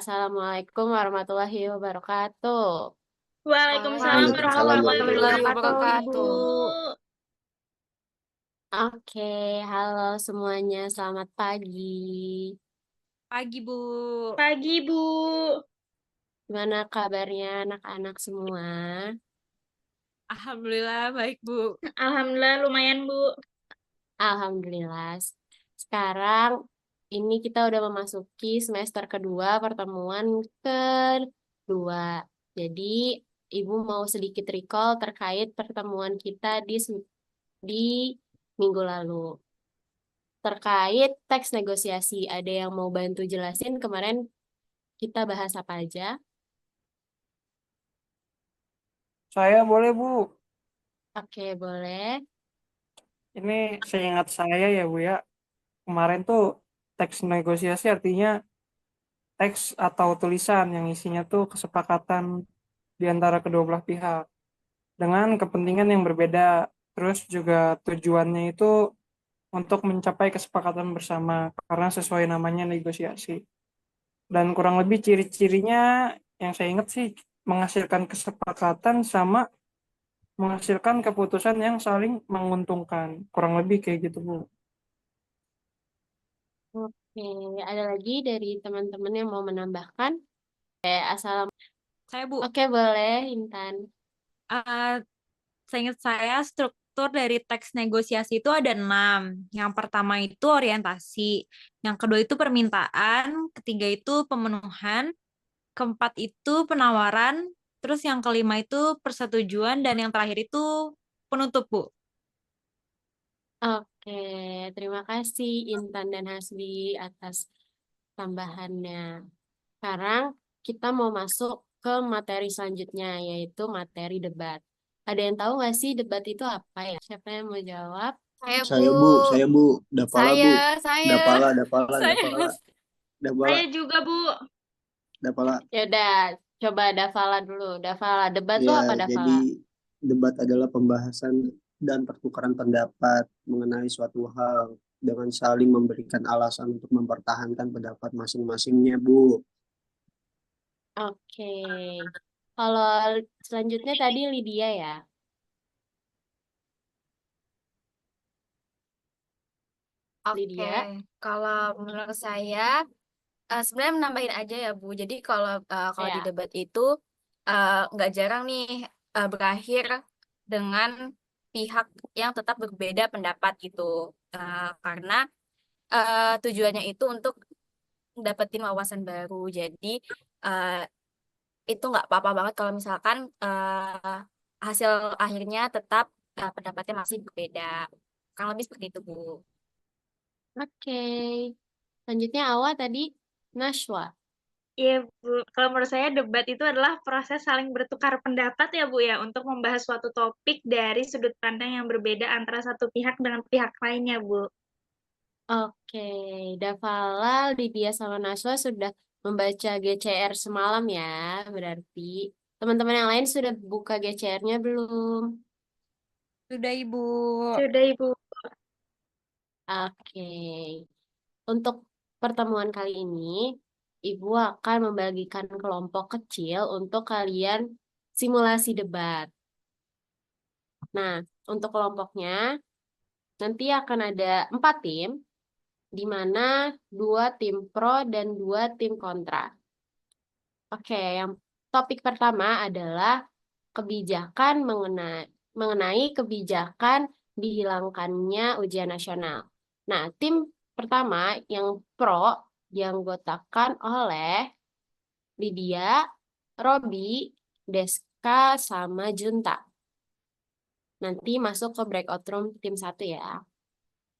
Assalamualaikum warahmatullahi wabarakatuh. Waalaikumsalam Waalaikumsalam warahmatullahi warahmatullahi wabarakatuh, Ibu. wabarakatuh. Oke, halo semuanya, selamat pagi. Pagi, Bu. Pagi, Bu. Gimana kabarnya anak-anak semua? Alhamdulillah baik, Bu. Alhamdulillah lumayan, Bu. Alhamdulillah. Sekarang ini kita udah memasuki semester kedua, pertemuan kedua. Jadi, Ibu mau sedikit recall terkait pertemuan kita di minggu lalu. Terkait teks negosiasi, ada yang mau bantu jelasin kemarin kita bahas apa aja? Saya boleh, Bu. Oke, boleh. Ini seingat saya ya, Bu ya. Kemarin tuh teks negosiasi artinya teks atau tulisan yang isinya tuh kesepakatan di antara kedua belah pihak dengan kepentingan yang berbeda. Terus juga tujuannya itu untuk mencapai kesepakatan bersama karena sesuai namanya negosiasi. Dan kurang lebih ciri-cirinya yang saya ingat sih menghasilkan kesepakatan sama menghasilkan keputusan yang saling menguntungkan. Kurang lebih kayak gitu, Bu. Oke, ada lagi dari teman-teman yang mau menambahkan? Asal. Saya, Bu. Oke, boleh, Intan. Eh, Seingat saya struktur dari teks negosiasi itu ada 6. Yang pertama itu orientasi. Yang kedua itu permintaan. Ketiga itu pemenuhan. Keempat itu penawaran. Terus yang kelima itu persetujuan. Dan yang terakhir itu penutup, Bu. Oke, terima kasih Intan dan Hasbi atas tambahannya. Sekarang kita mau masuk ke materi selanjutnya, yaitu materi debat. Ada yang tahu nggak sih debat itu apa ya? Siapa yang mau jawab? Saya, Saya Bu, Dapala Bu, saya. Dapala, Saya juga, Bu. Dapala. Ya udah, coba Davala dulu. Davala, debat tuh Ya, apa Davala? jadi debat adalah pembahasan dan pertukaran pendapat mengenai suatu hal dengan saling memberikan alasan untuk mempertahankan pendapat masing-masingnya, Bu. Oke. Kalau selanjutnya tadi Lydia ya. Oke, Lydia. kalau menurut saya sebenarnya menambahin aja ya Bu. Jadi kalau di Ya. debat itu nggak jarang nih berakhir dengan pihak yang tetap berbeda pendapat gitu. Karena tujuannya itu untuk dapetin wawasan baru. Jadi eh, itu nggak apa-apa banget kalau misalkan hasil akhirnya tetap pendapatnya masih berbeda. Kurang lebih seperti itu Bu. Oke. Selanjutnya Awa tadi Nashwa. Iya, Bu. Kalau menurut saya debat itu adalah proses saling bertukar pendapat ya, Bu ya, untuk membahas suatu topik dari sudut pandang yang berbeda antara satu pihak dengan pihak lainnya, Bu. Oke. Davala, Lydia sama Nashwa sudah membaca GCR semalam ya. Berarti teman-teman yang lain sudah buka GCR-nya belum? Sudah, Ibu. Sudah, Ibu. Oke. Untuk pertemuan kali ini, Ibu akan membagikan kelompok kecil untuk kalian simulasi debat. Nah, untuk kelompoknya, nanti akan ada 4 tim, di mana 2 tim pro dan 2 tim kontra. Oke, yang topik pertama adalah kebijakan mengenai kebijakan dihilangkannya ujian nasional. Nah, tim pertama yang pro dianggotakan oleh Lydia, Robi, Deska, sama Junta. Nanti masuk ke breakout room tim 1 ya.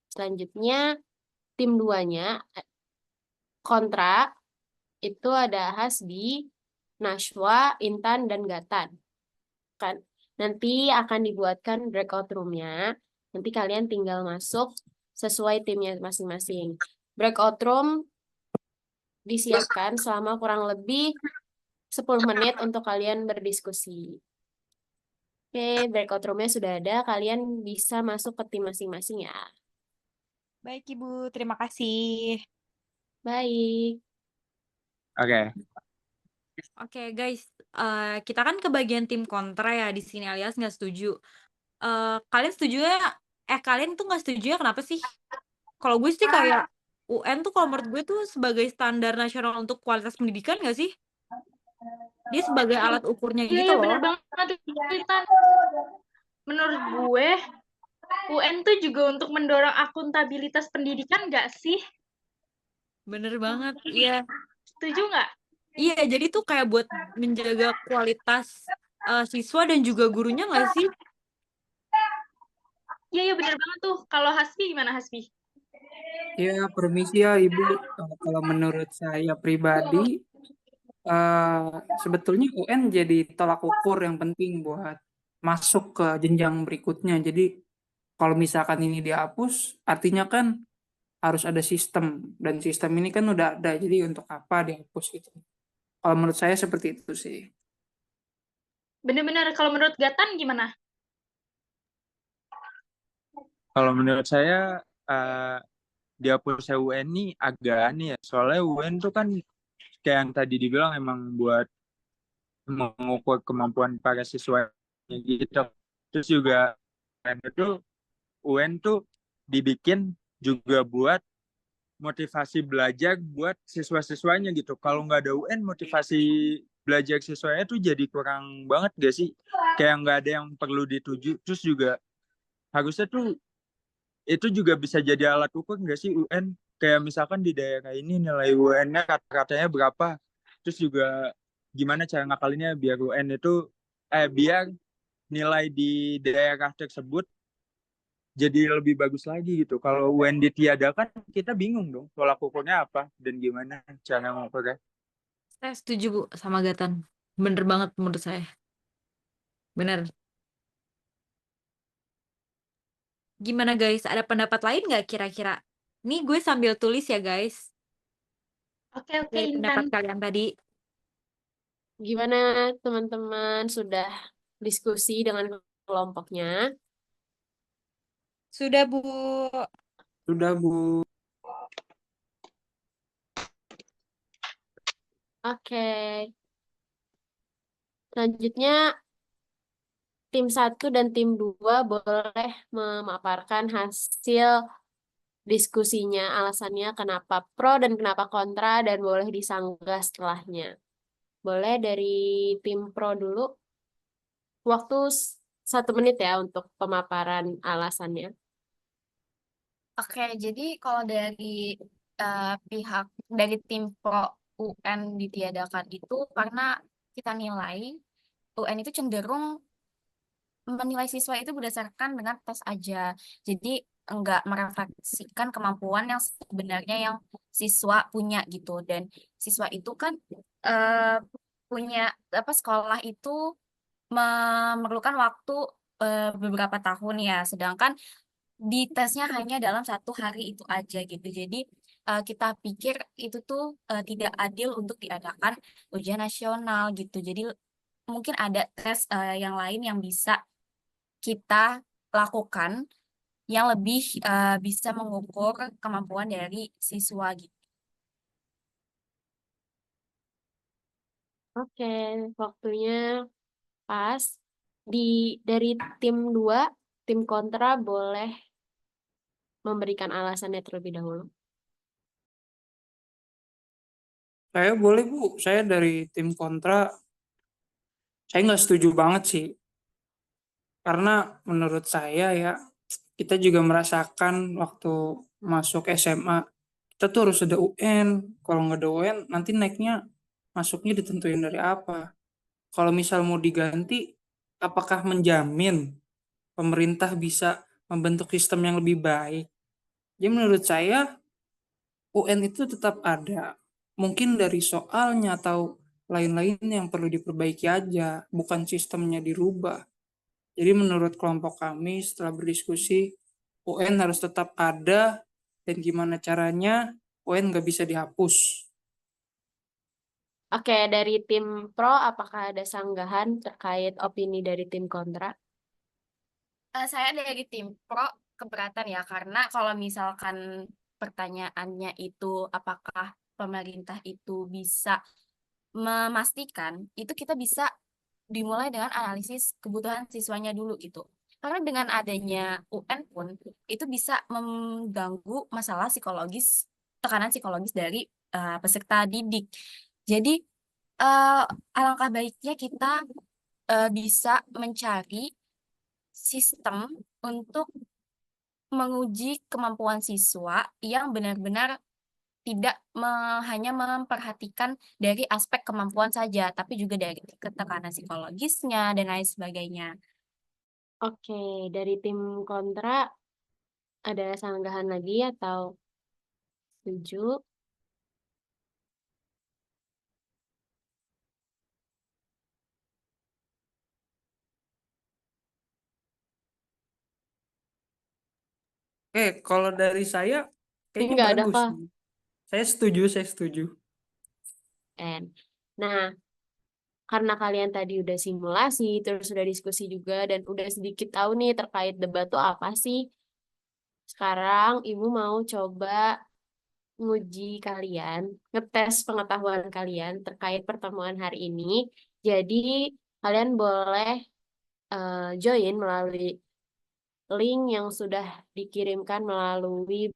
Selanjutnya, tim 2-nya kontra itu ada Hasbi, Nashwa, Intan, dan Gatan. Kan nanti akan dibuatkan breakout room-nya. Nanti kalian tinggal masuk sesuai timnya masing-masing. Breakout room disiapkan selama kurang lebih 10 menit untuk kalian berdiskusi. Oke, breakout room-nya sudah ada. Kalian bisa masuk ke tim masing-masing ya. Baik, Ibu. Terima kasih. Baik. Oke, Oke guys, kita kan ke bagian tim kontra ya di sini alias nggak setuju. Kalian setuju ya? Kalian tuh nggak setuju ya kenapa sih? Kalau gue sih kayak UN tuh kalau menurut gue tuh sebagai standar nasional untuk kualitas pendidikan nggak sih? Dia sebagai alat ukurnya Iya, gitu iya bener loh. banget Titan. Menurut gue, UN tuh juga untuk mendorong akuntabilitas pendidikan nggak sih? Bener banget, iya. Setuju nggak? Iya, jadi tuh kayak buat menjaga kualitas siswa dan juga gurunya nggak sih? Iya, iya bener banget tuh. Kalau Hasbi gimana Hasbi? Ya, permisi ya Ibu. Kalau menurut saya pribadi, sebetulnya UN jadi tolak ukur yang penting buat masuk ke jenjang berikutnya. Jadi kalau misalkan ini dihapus, artinya kan harus ada sistem dan sistem ini kan udah ada. Jadi untuk apa dihapus gitu? Kalau menurut saya seperti itu sih. Bener-bener. Kalau menurut Gatan gimana? Kalau menurut saya dihapusnya UN ini agak aneh ya. Soalnya UN tuh kan kayak yang tadi dibilang emang buat mengukur kemampuan para siswa gitu. Terus juga UN tuh dibikin juga buat motivasi belajar buat siswa-siswanya gitu. Kalau nggak ada UN, motivasi belajar siswanya tuh jadi kurang banget gak sih? Kayak nggak ada yang perlu dituju. Terus juga harusnya tuh itu juga bisa jadi alat ukur nggak sih UN? Kayak misalkan di daerah ini nilai UN-nya kata-katanya berapa? Terus juga gimana cara ngakalinnya biar UN itu biar nilai di daerah tersebut jadi lebih bagus lagi gitu. Kalau UN ditiadakan kita bingung dong tolak ukurnya apa dan gimana cara ngukurnya. Saya setuju Bu sama Gatan. Bener banget menurut saya. Bener. Gimana guys? Ada pendapat lain nggak kira-kira? Nih gue sambil tulis ya guys. Oke, oke Dari Intan. pendapat kalian tadi. Gimana teman-teman sudah diskusi dengan kelompoknya? Sudah Bu. Sudah Bu. Oke. Selanjutnya tim 1 dan tim 2 boleh memaparkan hasil diskusinya, alasannya kenapa pro dan kenapa kontra, dan boleh disanggah setelahnya. Boleh dari tim pro dulu. Waktu 1 menit ya untuk pemaparan alasannya. Oke, jadi kalau dari pihak dari tim pro UN ditiadakan itu karena kita nilai UN itu cenderung menilai siswa itu berdasarkan dengan tes aja. Jadi enggak merefleksikan kemampuan yang sebenarnya yang siswa punya gitu. Dan siswa itu kan eh, punya apa sekolah itu memerlukan waktu beberapa tahun ya. Sedangkan di tesnya hanya dalam 1 hari itu aja gitu. Jadi kita pikir itu tuh tidak adil untuk diadakan ujian nasional gitu. Jadi mungkin ada tes yang lain yang bisa kita lakukan yang lebih bisa mengukur kemampuan dari siswa gitu. Oke, waktunya pas. Dari tim 2, tim kontra boleh memberikan alasannya terlebih dahulu. Saya boleh Bu. Saya dari tim kontra. Saya nggak setuju banget sih. Karena menurut saya ya, kita juga merasakan waktu masuk SMA, kita tuh harus ada UN. Kalau nggak ada UN, nanti naiknya masuknya ditentuin dari apa. Kalau misal mau diganti, apakah menjamin pemerintah bisa membentuk sistem yang lebih baik? Jadi menurut saya, UN itu tetap ada. Mungkin dari soalnya atau lain-lain yang perlu diperbaiki aja, bukan sistemnya dirubah. Jadi menurut kelompok kami setelah berdiskusi, UN harus tetap ada dan gimana caranya UN nggak bisa dihapus. Oke, dari tim pro, apakah ada sanggahan terkait opini dari tim kontra? Saya dari tim pro keberatan ya, karena kalau misalkan pertanyaannya itu apakah pemerintah itu bisa memastikan itu kita bisa dimulai dengan analisis kebutuhan siswanya dulu gitu. Karena dengan adanya UN pun itu bisa mengganggu masalah psikologis, tekanan psikologis dari peserta didik. Jadi alangkah baiknya kita bisa mencari sistem untuk menguji kemampuan siswa yang benar-benar tidak hanya memperhatikan dari aspek kemampuan saja, tapi juga dari ketekanan psikologisnya dan lain sebagainya. Oke, dari tim kontra ada sanggahan lagi atau setuju? Oke, kalau dari saya Ini kayaknya nggak ada bagus kah? sih. Saya setuju. Nah, karena kalian tadi udah simulasi, terus udah diskusi juga, dan udah sedikit tahu nih terkait debat tuh apa sih, sekarang Ibu mau coba nguji kalian, ngetes pengetahuan kalian terkait pertemuan hari ini. Jadi, kalian boleh join melalui link yang sudah dikirimkan melalui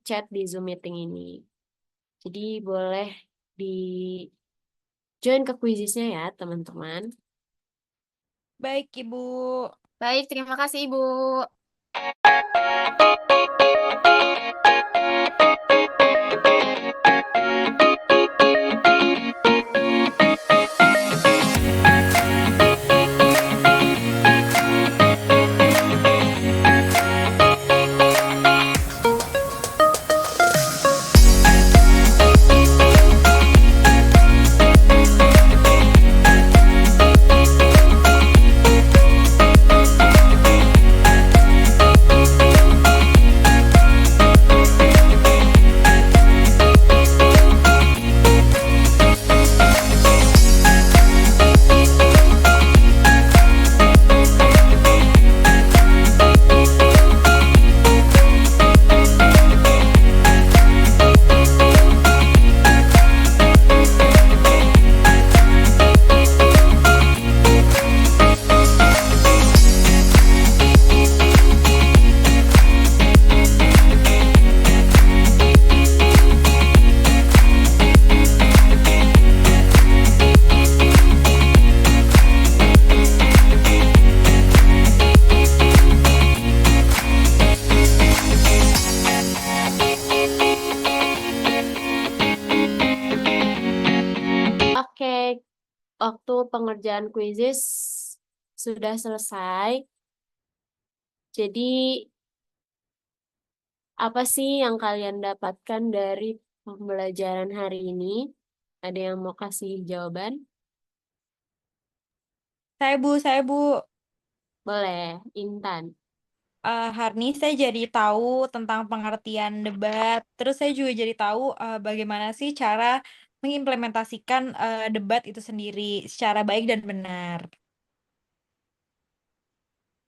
chat di Zoom meeting ini. Jadi, boleh di join ke quizisnya ya, teman-teman. Baik, Ibu. Baik, terima kasih Ibu. Oke, waktu pengerjaan kuisis sudah selesai. Jadi, apa sih yang kalian dapatkan dari pembelajaran hari ini? Ada yang mau kasih jawaban? Saya, Bu. Boleh, Intan. Hari ini saya jadi tahu tentang pengertian debat. Terus saya juga jadi tahu bagaimana sih cara mengimplementasikan debat itu sendiri secara baik dan benar.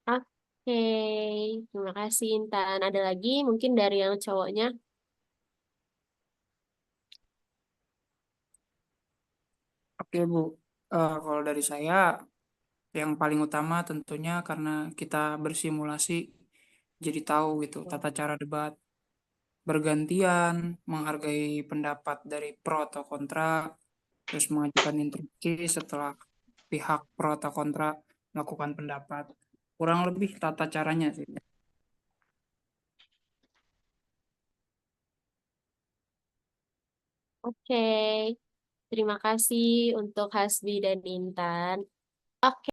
Oke, terima kasih Intan. Ada lagi mungkin dari yang cowoknya? Oke, Bu. Kalau dari saya, yang paling utama tentunya karena kita bersimulasi, jadi tahu gitu tata cara debat, bergantian, menghargai pendapat dari pro atau kontra, terus mengajukan interupsi setelah pihak pro atau kontra melakukan pendapat. Kurang lebih tata caranya sih. Oke, terima kasih untuk Hasbi dan Intan. Oke,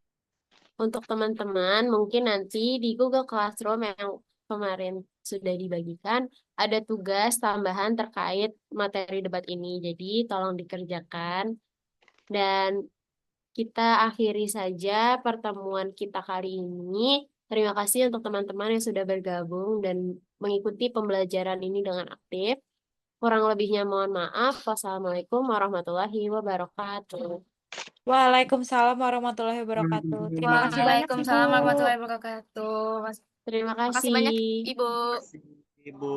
untuk teman-teman, mungkin nanti di Google Classroom yang kemarin sudah dibagikan, ada tugas tambahan terkait materi debat ini. Jadi, tolong dikerjakan. Dan kita akhiri saja pertemuan kita kali ini. Terima kasih untuk teman-teman yang sudah bergabung dan mengikuti pembelajaran ini dengan aktif. Kurang lebihnya mohon maaf. Wassalamualaikum warahmatullahi wabarakatuh. Waalaikumsalam warahmatullahi wabarakatuh. Terima kasih banyak, Waalaikumsalam Ibu. warahmatullahi wabarakatuh. Terima Terima kasih banyak kasih. Ibu. Ibu.